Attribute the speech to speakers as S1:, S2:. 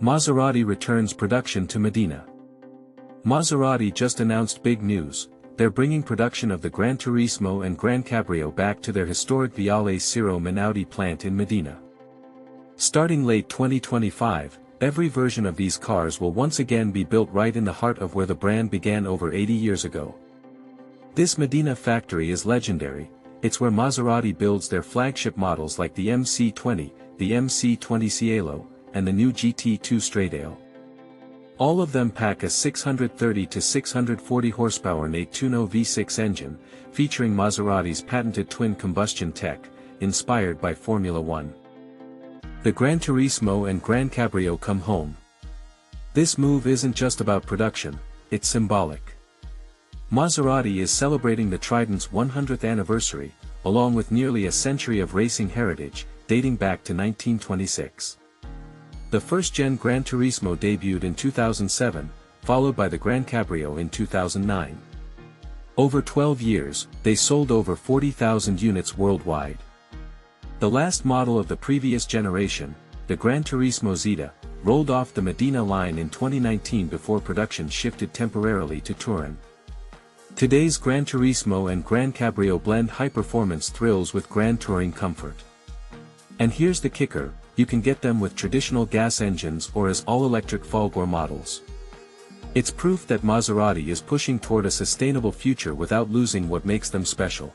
S1: Maserati returns production to Modena. Maserati just announced big news. They're bringing production of the GranTurismo and GranCabrio back to their historic Viale Ciro Manaudi plant in Modena. Starting late 2025, every version of these cars will once again be built right in the heart of where the brand began over 80 years ago. This Modena factory is legendary. It's where Maserati builds their flagship models like the MC20, the MC20 Cielo, and the new GT2 Stradale. All of them pack a 630 to 640 horsepower Nettuno V6 engine, featuring Maserati's patented twin combustion tech, inspired by Formula One. The GranTurismo and GranCabrio come home. This move isn't just about production, it's symbolic. Maserati is celebrating the Trident's 100th anniversary, along with nearly a century of racing heritage, dating back to 1926. The first-gen GranTurismo debuted in 2007, followed by the GranCabrio in 2009. Over 12 years, they sold over 40,000 units worldwide. The last model of the previous generation, the GranTurismo Zeta, rolled off the Modena line in 2019 before production shifted temporarily to Turin. Today's GranTurismo and GranCabrio blend high-performance thrills with grand touring comfort. And here's the kicker, you can get them with traditional gas engines or as all-electric Folgore models. It's proof that Maserati is pushing toward a sustainable future without losing what makes them special.